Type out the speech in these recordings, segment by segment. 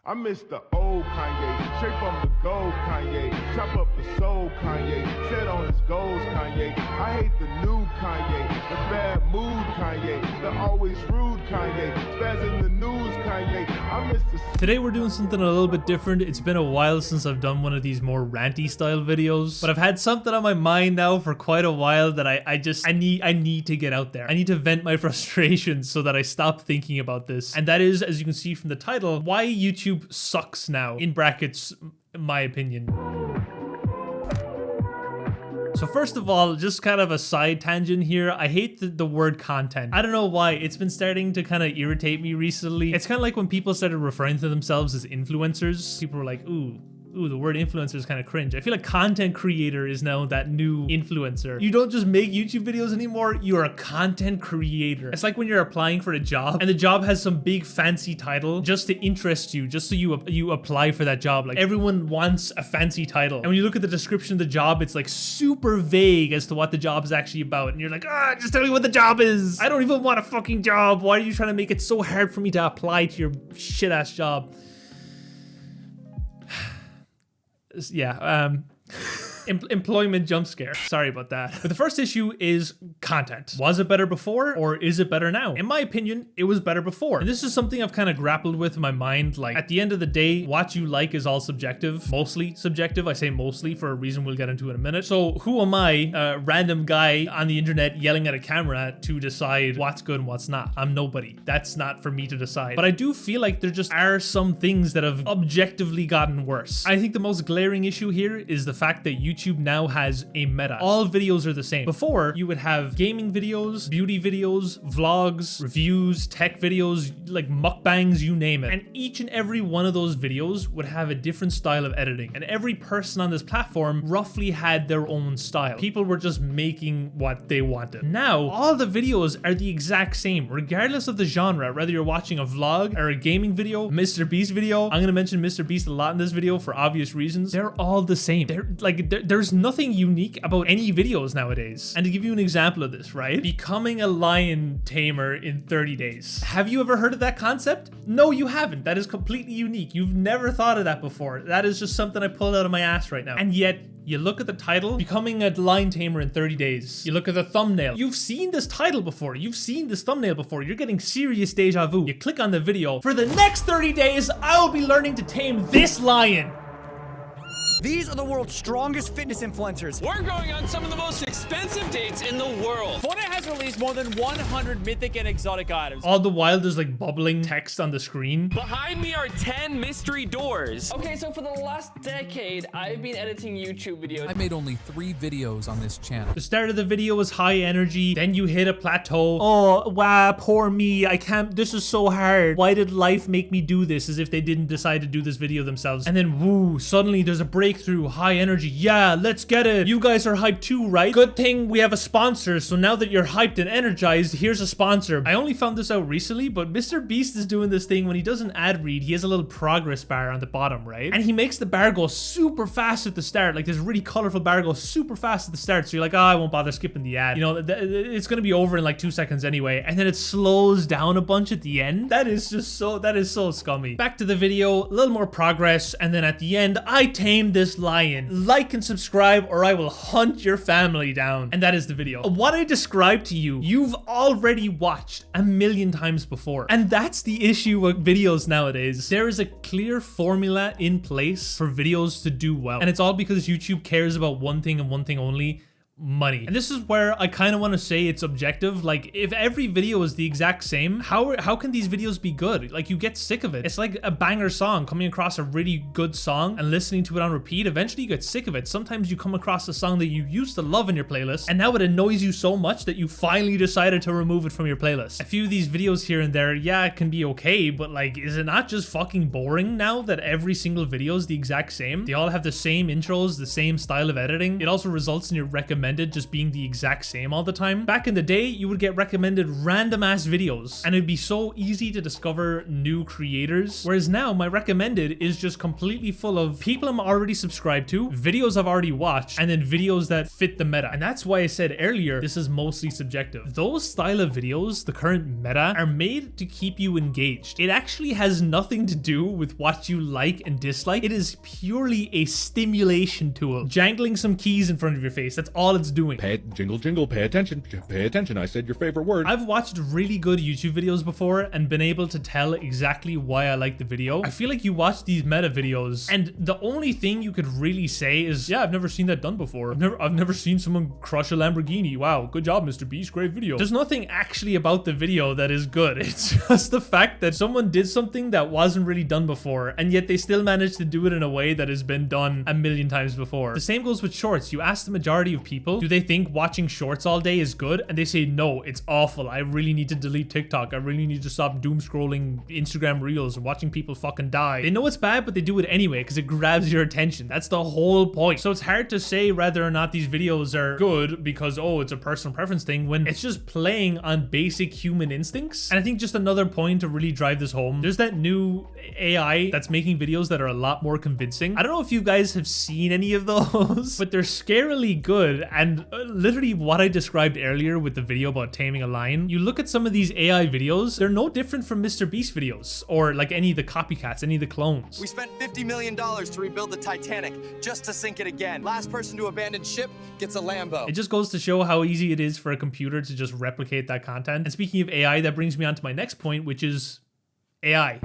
I miss the old Kanye, straight from the gold Kanye. Chop up the soul Kanye, set on his goals Kanye. I hate the new Kanye, the bad mood Kanye, the always rude Kanye, spaz in the news Kanye. I miss the... Today we're doing something a little bit different. It's been a while since I've done one of these more ranty style videos, but I've had something on my mind now for quite a while that I need to get out there. I need to vent my frustrations so that I stop thinking about this. And that is, as you can see from the title, why YouTube sucks now, in brackets, my opinion. So first of all, just kind of a side tangent here. I hate the word content. I don't know why. It's been starting to kind of irritate me recently. It's kind of like when people started referring to themselves as influencers. People were like, ooh, the word influencer is kind of cringe. I feel like content creator is now that new influencer. You don't just make YouTube videos anymore, you're a content creator. It's like when you're applying for a job and the job has some big fancy title just to interest you, just so you apply for that job. Like everyone wants a fancy title. And when you look at the description of the job, it's like super vague as to what the job is actually about. And you're like, just tell me what the job is. I don't even want a fucking job. Why are you trying to make it so hard for me to apply to your shit ass job? Yeah, employment jump scare. Sorry about that. But the first issue is content. Was it better before or is it better now? In my opinion, it was better before. And this is something I've kind of grappled with in my mind. Like at the end of the day, what you like is all subjective, mostly subjective. I say mostly for a reason we'll get into in a minute. So who am I, a random guy on the internet yelling at a camera to decide what's good and what's not? I'm nobody. That's not for me to decide. But I do feel like there just are some things that have objectively gotten worse. I think the most glaring issue here is the fact that YouTube now has a meta. All videos are the same. Before, you would have gaming videos, beauty videos, vlogs, reviews, tech videos, like mukbangs, you name it. And each and every one of those videos would have a different style of editing. And every person on this platform roughly had their own style. People were just making what they wanted. Now, all the videos are the exact same, regardless of the genre, whether you're watching a vlog or a gaming video, Mr. Beast video. I'm gonna mention Mr. Beast a lot in this video for obvious reasons. They're all the same. There's nothing unique about any videos nowadays. And to give you an example of this, right? Becoming a lion tamer in 30 days. Have you ever heard of that concept? No, you haven't. That is completely unique. You've never thought of that before. That is just something I pulled out of my ass right now. And yet, you look at the title, becoming a lion tamer in 30 days. You look at the thumbnail. You've seen this title before. You've seen this thumbnail before. You're getting serious deja vu. You click on the video. For the next 30 days, I'll be learning to tame this lion. These are the world's strongest fitness influencers. We're going on some of the most expensive dates in the world. Fortnite has released more than 100 mythic and exotic items. All the while there's like bubbling text on the screen. Behind me are 10 mystery doors. Okay, so for the last decade, I've been editing YouTube videos. I made only 3 videos on this channel. The start of the video is high energy, then you hit a plateau. Oh, wow, poor me. I can't, this is so hard. Why did life make me do this? As if they didn't decide to do this video themselves. And then woo, suddenly there's a breakthrough, high energy. Yeah, let's get it. You guys are hyped too, right? Good thing we have a sponsor. So now that you're hyped and energized, here's a sponsor. I only found this out recently, but Mr. Beast is doing this thing when he does an ad read, he has a little progress bar on the bottom, right? And he makes the bar go super fast at the start. Like this really colorful bar goes super fast at the start. So you're like, oh, I won't bother skipping the ad. You know, it's going to be over in like 2 seconds anyway. And then it slows down a bunch at the end. That is so scummy. Back to the video, a little more progress. And then at the end, I tamed this lion. Like and subscribe or I will hunt your family down. And that is the video. What I described to you, you've already watched a million times before. And that's the issue with videos nowadays. There is a clear formula in place for videos to do well. And it's all because YouTube cares about one thing and one thing only: money. And this is where I kind of want to say it's objective. Like if every video is the exact same, how can these videos be good? Like you get sick of it. It's like a banger song, coming across a really good song and listening to it on repeat. Eventually you get sick of it. Sometimes you come across a song that you used to love in your playlist and now it annoys you so much that you finally decided to remove it from your playlist. A few of these videos here and there, yeah, it can be okay, but like, is it not just fucking boring now that every single video is the exact same? They all have the same intros, the same style of editing. It also results in your recommended recommended just being the exact same all the time. Back in the day, you would get recommended random ass videos and it'd be so easy to discover new creators. Whereas now my recommended is just completely full of people I'm already subscribed to, videos I've already watched, and then videos that fit the meta. And that's why I said earlier, this is mostly subjective. Those style of videos, the current meta, are made to keep you engaged. It actually has nothing to do with what you like and dislike. It is purely a stimulation tool. Jangling some keys in front of your face. That's all it's doing. Jingle, jingle, pay attention. Pay attention. I said your favorite word. I've watched really good YouTube videos before and been able to tell exactly why I like the video. I feel like you watch these meta videos and the only thing you could really say is, yeah, I've never seen that done before. I've never seen someone crush a Lamborghini. Wow, good job, Mr. Beast. Great video. There's nothing actually about the video that is good. It's just the fact that someone did something that wasn't really done before, and yet they still managed to do it in a way that has been done a million times before. The same goes with shorts. You ask the majority of people, do they think watching shorts all day is good? And they say, no, it's awful. I really need to delete TikTok. I really need to stop doom scrolling Instagram reels and watching people fucking die. They know it's bad, but they do it anyway because it grabs your attention. That's the whole point. So it's hard to say whether or not these videos are good because, oh, it's a personal preference thing, when it's just playing on basic human instincts. And I think just another point to really drive this home, there's that new AI that's making videos that are a lot more convincing. I don't know if you guys have seen any of those, but they're scarily good. And literally what I described earlier with the video about taming a lion, you look at some of these AI videos, they're no different from Mr. Beast videos or like any of the copycats, any of the clones. We spent $50 million to rebuild the Titanic just to sink it again. Last person to abandon ship gets a Lambo. It just goes to show how easy it is for a computer to just replicate that content. And speaking of AI, that brings me on to my next point, which is AI.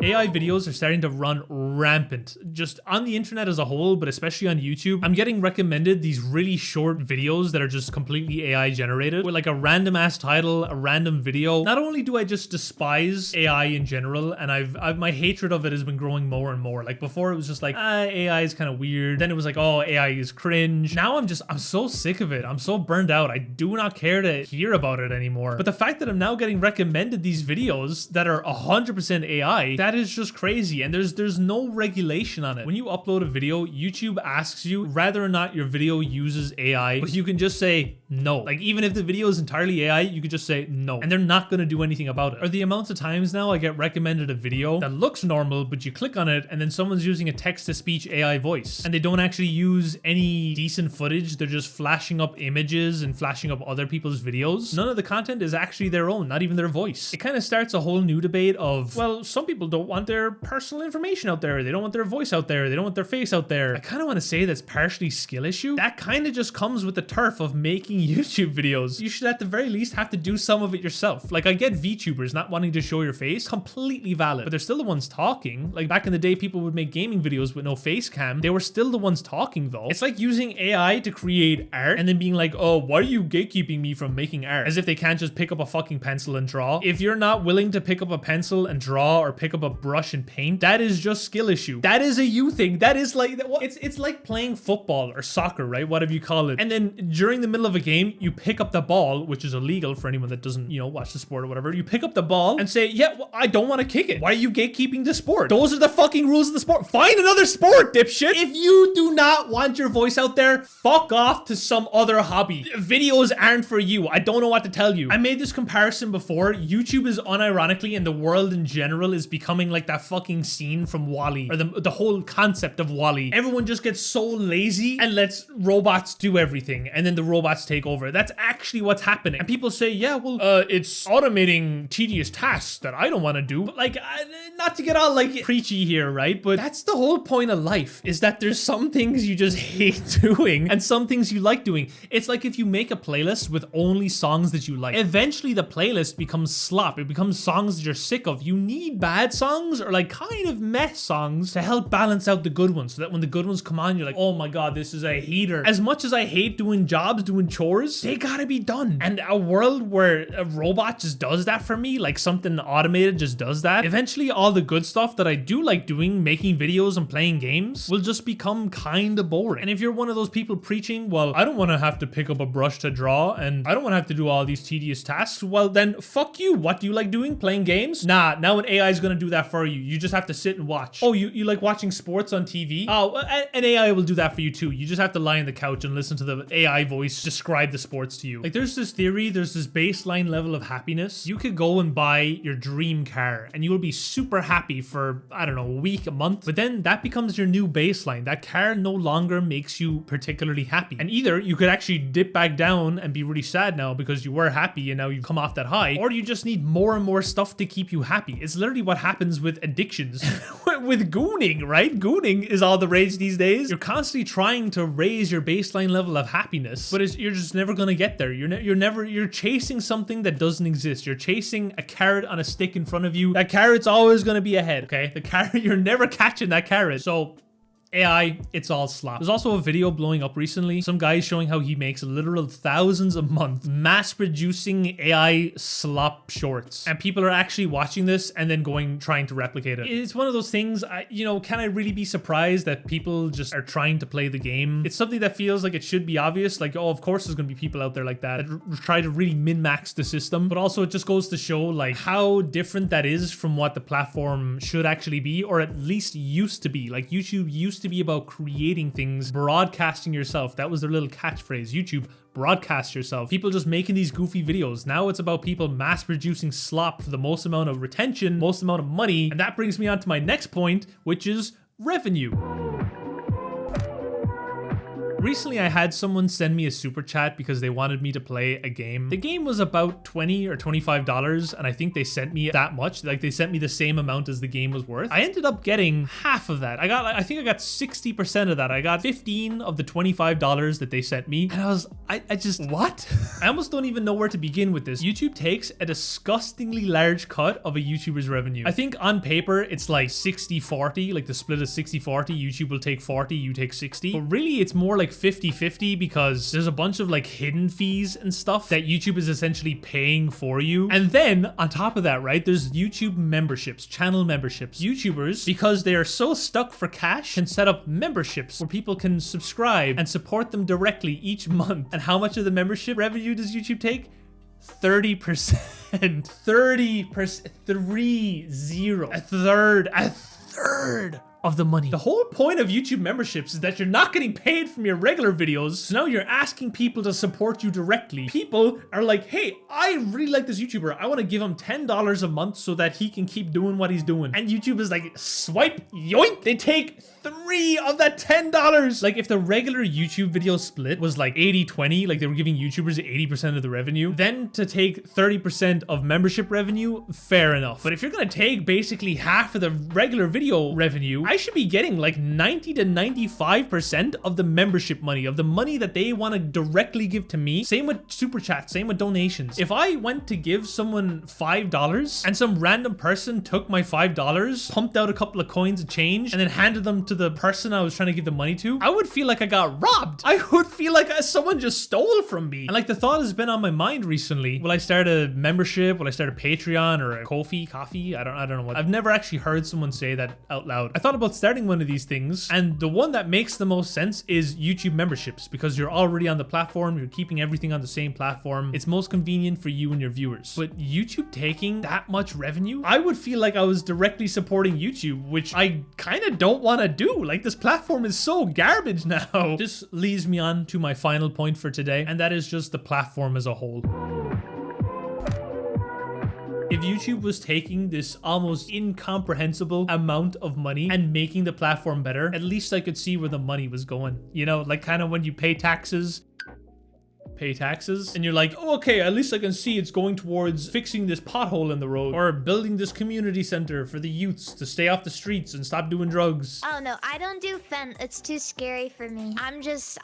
AI videos are starting to run rampant just on the internet as a whole, but especially on YouTube. I'm getting recommended these really short videos that are just completely AI generated with like a random ass title, a random video. Not only do I just despise AI in general, and I've my hatred of it has been growing more and more. Like before it was just like, AI is kind of weird. Then it was like, oh, AI is cringe. Now I'm so sick of it. I'm so burned out. I do not care to hear about it anymore. But the fact that I'm now getting recommended these videos that are 100% AI, that is just crazy. And there's no regulation on it. When you upload a video, YouTube asks you whether or not your video uses AI, but you can just say no. Like even if the video is entirely AI, you could just say no, and they're not going to do anything about it. Or the amount of times now I get recommended a video that looks normal, but you click on it and then someone's using a text-to-speech AI voice, and they don't actually use any decent footage. They're just flashing up images and flashing up other people's videos. None of the content is actually their own, not even their voice. It kind of starts a whole new debate of, well, some people don't want their personal information out there. They don't want their voice out there. They don't want their face out there. I kind of want to say that's partially skill issue. That kind of just comes with the turf of making YouTube videos. You should at the very least have to do some of it yourself. Like I get VTubers not wanting to show your face, completely valid, but they're still the ones talking. Like back in the day, people would make gaming videos with no face cam. They were still the ones talking though. It's like using AI to create art and then being like, oh, why are you gatekeeping me from making art? As if they can't just pick up a fucking pencil and draw. If you're not willing to pick up a pencil and draw or pick up a brush and paint, that is just skill issue. That is a you thing. That is like, it's like playing football or soccer, right? Whatever you call it. And then during the middle of a game, you pick up the ball, which is illegal for anyone that doesn't, you know, watch the sport or whatever. You pick up the ball and say, yeah, well, I don't want to kick it. Why are you gatekeeping the sport? Those are the fucking rules of the sport. Find another sport, dipshit. If you do not want your voice out there, fuck off to some other hobby. Videos aren't for you. I don't know what to tell you. I made this comparison before. YouTube is unironically, and the world in general is becoming like that fucking scene from WALL-E, or the whole concept of WALL-E. Everyone just gets so lazy and lets robots do everything, and then the robots take over. That's actually what's happening. And people say, yeah, well, it's automating tedious tasks that I don't want to do. But like, not to get all like preachy here, right? But that's the whole point of life, is that there's some things you just hate doing and some things you like doing. It's like if you make a playlist with only songs that you like, eventually the playlist becomes slop. It becomes songs that you're sick of. You need bad songs or like kind of mess songs to help balance out the good ones, so that when the good ones come on, you're like, oh my god, this is a heater. As much as I hate doing jobs, doing chores, chores, they gotta be done. And a world where a robot just does that for me, like something automated just does that, eventually all the good stuff that I do like doing, making videos and playing games, will just become kind of boring. And if you're one of those people preaching, well, I don't want to have to pick up a brush to draw, and I don't want to have to do all these tedious tasks, well then fuck you. What do you like doing? Playing games? Nah, now an AI is gonna do that for you. You just have to sit and watch. Oh, you like watching sports on TV? Oh, an AI will do that for you too. You just have to lie on the couch and listen to the AI voice describe the sports to you. Like there's this theory, there's this baseline level of happiness. You could go and buy your dream car and you will be super happy for, I don't know, a week, a month, but then that becomes your new baseline. That car no longer makes you particularly happy. And either you could actually dip back down and be really sad now because you were happy and now you've come off that high, or you just need more and more stuff to keep you happy. It's literally what happens with addictions. With gooning, right? Gooning is all the rage these days. You're constantly trying to raise your baseline level of happiness, but you're just never gonna get there. You're chasing something that doesn't exist. You're chasing a carrot on a stick in front of you. That carrot's always gonna be ahead, okay? The carrot, you're never catching that carrot. So AI, it's all slop. There's also a video blowing up recently. Some guy showing how he makes literal thousands a month mass producing AI slop shorts. And people are actually watching this and then trying to replicate it. It's one of those things, can I really be surprised that people just are trying to play the game? It's something that feels like it should be obvious. Like, oh, of course there's gonna be people out there like that try to really min-max the system. But also it just goes to show like how different that is from what the platform should actually be, or at least used to be. Like YouTube used to be about creating things, broadcasting yourself. That was their little catchphrase. YouTube, broadcast yourself. People just making these goofy videos. Now it's about people mass producing slop for the most amount of retention, most amount of money. And that brings me on to my next point, which is revenue. Recently, I had someone send me a super chat because they wanted me to play a game. The game was about $20 or $25, and I think they sent me that much. Like they sent me the same amount as the game was worth. I ended up getting half of that. I think I got 60% of that. I got 15 of the $25 that they sent me. And I just, what? I almost don't even know where to begin with this. YouTube takes a disgustingly large cut of a YouTuber's revenue. I think on paper, it's like 60-40, like the split is 60-40. YouTube will take 40, you take 60. But really, it's more like 50-50 because there's a bunch of like hidden fees and stuff that YouTube is essentially paying for you. And then on top of that, right, there's YouTube memberships, channel memberships. YouTubers, because they are so stuck for cash, can set up memberships where people can subscribe and support them directly each month. And how much of the membership revenue does YouTube take? 30%. 30%. 30. A third of the money. The whole point of YouTube memberships is that you're not getting paid from your regular videos, so now you're asking people to support you directly. People are like, hey, I really like this YouTuber. I want to give him $10 a month so that he can keep doing what he's doing. And YouTube is like, swipe, yoink. They take 3 of that $10. Like if the regular YouTube video split was like 80-20, like they were giving YouTubers 80% of the revenue, then to take 30% of membership revenue, fair enough. But if you're gonna take basically half of the regular video revenue, I should be getting like 90 to 95% of the membership money, of the money that they want to directly give to me. Same with super chats, same with donations. If I went to give someone $5 and some random person took my $5, pumped out a couple of coins of change, and then handed them to the person I was trying to give the money to, I would feel like I got robbed. I would feel like someone just stole from me. And like the thought has been on my mind recently. Will I start a membership? Will I start a Patreon or a Coffee? I don't know what. I've never actually heard someone say that out loud. I thought about starting one of these things, and the one that makes the most sense is YouTube memberships, because you're already on the platform, you're keeping everything on the same platform. It's most convenient for you and your viewers. But YouTube taking that much revenue, I would feel like I was directly supporting YouTube, which I kind of don't want to do. Like this platform is so garbage now. This leads me on to my final point for today, and that is just the platform as a whole. If YouTube was taking this almost incomprehensible amount of money and making the platform better, at least I could see where the money was going. You know, like kind of when you pay taxes, and you're like, oh, okay, at least I can see it's going towards fixing this pothole in the road or building this community center for the youths to stay off the streets and stop doing drugs. Oh no, I don't do fence. It's too scary for me. I'm just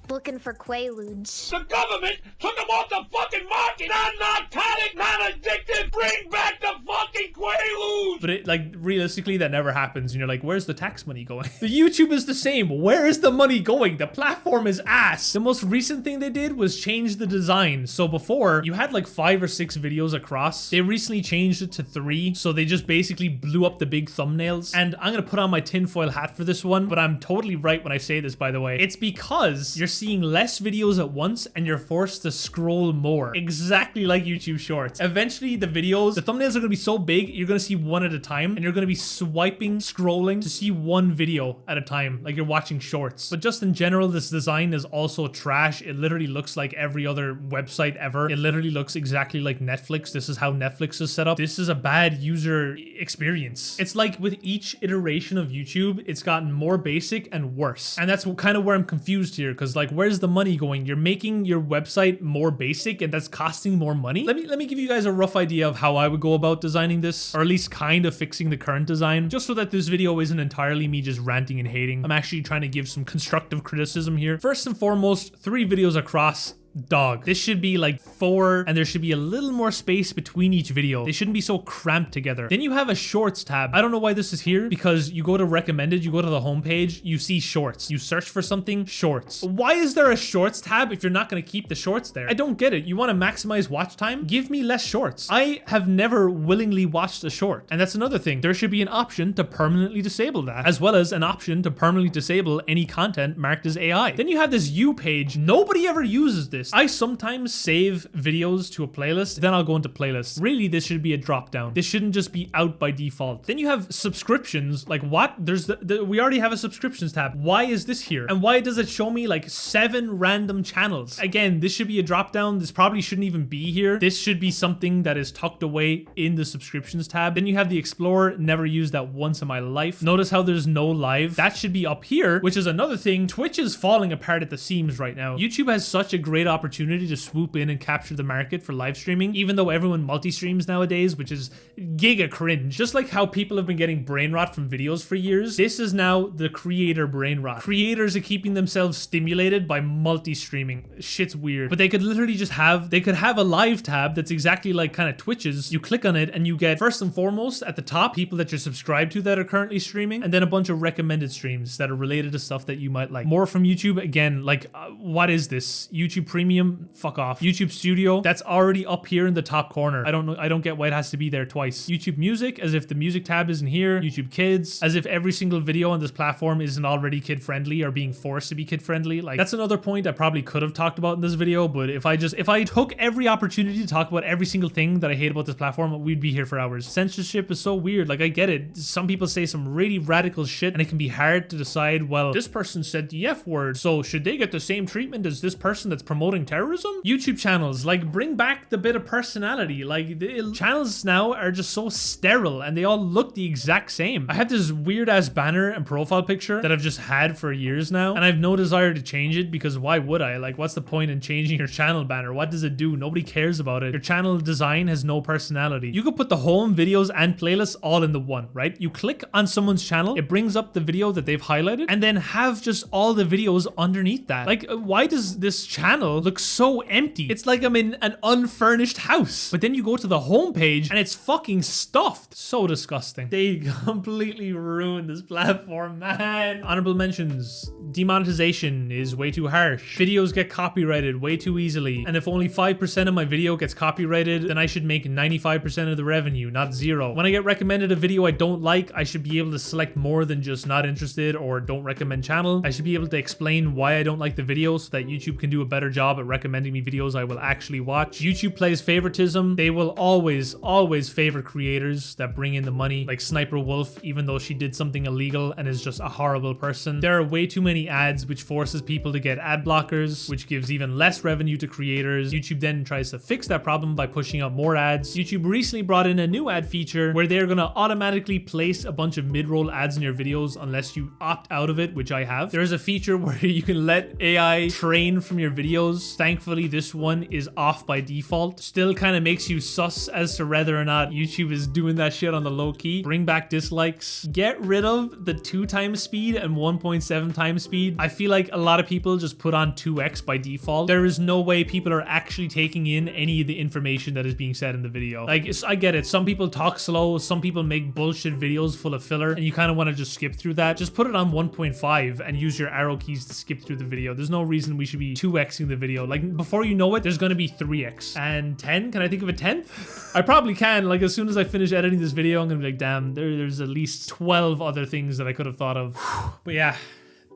looking for quaaludes. The government took them off the fucking market. Non-narcotic, non-addictive. Bring back the fucking quaaludes. But it, like, realistically, that never happens. And you're like, where's the tax money going? The YouTube is the same. Where is the money going? The platform is ass. The most recent thing they did was change the design. So before, you had like 5 or 6 videos across. They recently changed it to 3. So they just basically blew up the big thumbnails. And I'm gonna put on my tinfoil hat for this one, but I'm totally right when I say this, by the way. It's because you're seeing less videos at once and you're forced to scroll more. Exactly like YouTube Shorts. Eventually, the thumbnails are gonna be so big, you're gonna see one at a time, and you're gonna be swiping, scrolling to see one video at a time, like you're watching shorts. But just in general, this design is also trash. It literally looks like every other website ever. It literally looks exactly like Netflix. This is how Netflix is set up. This is a bad user experience. It's like with each iteration of YouTube, it's gotten more basic and worse. And that's kind of where I'm confused here, because like, where's the money going? You're making your website more basic and that's costing more money. Let me give you guys a rough idea of how I would go about designing this, or at least kind of fixing the current design, just so that this video isn't entirely me just ranting and hating. I'm actually trying to give some constructive criticism here. First and foremost, 3 videos across. Dog. This should be like 4, and there should be a little more space between each video. They shouldn't be so cramped together. Then you have a shorts tab. I don't know why this is here, because you go to recommended, you go to the homepage, you see shorts. You search for something, shorts. Why is there a shorts tab if you're not going to keep the shorts there? I don't get it. You want to maximize watch time? Give me less shorts. I have never willingly watched a short. And that's another thing. There should be an option to permanently disable that, as well as an option to permanently disable any content marked as AI. Then you have this You page. Nobody ever uses this. I sometimes save videos to a playlist, then I'll go into playlists. Really, this should be a drop down. This shouldn't just be out by default. Then you have subscriptions. Like what? There's we already have a subscriptions tab. Why is this here? And why does it show me like 7 random channels? Again, this should be a drop down. This probably shouldn't even be here. This should be something that is tucked away in the subscriptions tab. Then you have the Explorer. Never used that once in my life. Notice how there's no live. That should be up here, which is another thing. Twitch is falling apart at the seams right now. YouTube has such a great opportunity to swoop in and capture the market for live streaming, even though everyone multi-streams nowadays, which is giga cringe. Just like how people have been getting brain rot from videos for years, this is now the creator brain rot. Creators are keeping themselves stimulated by multi-streaming. Shit's weird. But they could literally just have, they could have a live tab that's exactly like kind of Twitch's. You click on it and you get, first and foremost, at the top, people that you're subscribed to that are currently streaming, and then a bunch of recommended streams that are related to stuff that you might like. More from YouTube. Again, like, what is this? YouTube Premium? Fuck off. YouTube Studio, that's already up here in the top corner. I don't know. I don't get why it has to be there twice. YouTube Music, as if the music tab isn't here. YouTube Kids, as if every single video on this platform isn't already kid friendly or being forced to be kid friendly. Like, that's another point I probably could have talked about in this video, but if I took every opportunity to talk about every single thing that I hate about this platform, we'd be here for hours. Censorship is so weird. Like, I get it. Some people say some really radical shit and it can be hard to decide, well, this person said the F word, so should they get the same treatment as this person that's promoting terrorism? YouTube channels, like, bring back the bit of personality. Like, the channels now are just so sterile and they all look the exact same. I have this weird ass banner and profile picture that I've just had for years now, and I have no desire to change it, because why would I? Like, what's the point in changing your channel banner? What does it do? Nobody cares about it. Your channel design has no personality. You could put the home, videos, and playlists all in the one, right? You click on someone's channel, it brings up the video that they've highlighted, and then have just all the videos underneath that. Like, why does this channel look so empty? It's like I'm in an unfurnished house. But then you go to the homepage and it's fucking stuffed. So disgusting. They completely ruined this platform, man. Honorable mentions. Demonetization is way too harsh. Videos get copyrighted way too easily. And if only 5% of my video gets copyrighted, then I should make 95% of the revenue, not 0. When I get recommended a video I don't like, I should be able to select more than just not interested or don't recommend channel. I should be able to explain why I don't like the video so that YouTube can do a better job at recommending me videos I will actually watch. YouTube plays favoritism. They will always favor creators that bring in the money, like Sniper Wolf, even though she did something illegal and is just a horrible person. There are way too many ads, which forces people to get ad blockers, which gives even less revenue to creators. YouTube then tries to fix that problem by pushing out more ads. YouTube recently brought in a new ad feature where they're gonna automatically place a bunch of mid-roll ads in your videos unless you opt out of it, which I have. There is a feature where you can let AI train from your videos. Thankfully, this one is off by default. Still kind of makes you sus as to whether or not YouTube is doing that shit on the low key. Bring back dislikes. Get rid of the 2x speed and 1.7x speed. I feel like a lot of people just put on 2x by default. There is no way people are actually taking in any of the information that is being said in the video. Like, I get it. Some people talk slow. Some people make bullshit videos full of filler, and you kind of want to just skip through that. Just put it on 1.5 and use your arrow keys to skip through the video. There's no reason we should be 2xing the video. Like, before you know it, there's going to be 3x. And 10? Can I think of a 10th? I probably can. Like, as soon as I finish editing this video, I'm going to be like, damn, there's at least 12 other things that I could have thought of. But yeah,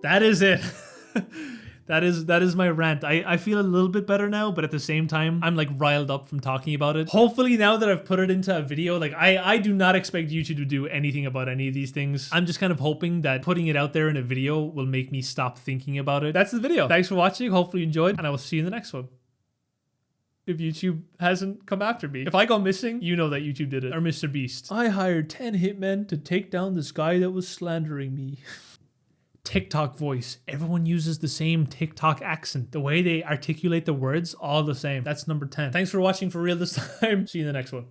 that is it. That is my rant. I feel a little bit better now, but at the same time, I'm like riled up from talking about it. Hopefully now that I've put it into a video, like I do not expect YouTube to do anything about any of these things. I'm just kind of hoping that putting it out there in a video will make me stop thinking about it. That's the video. Thanks for watching. Hopefully you enjoyed, and I will see you in the next one. If YouTube hasn't come after me. If I go missing, you know that YouTube did it. Or Mr. Beast. I hired 10 hitmen to take down this guy that was slandering me. TikTok voice. Everyone uses the same TikTok accent. The way they articulate the words, all the same. That's number 10. Thanks for watching for real this time. See you in the next one.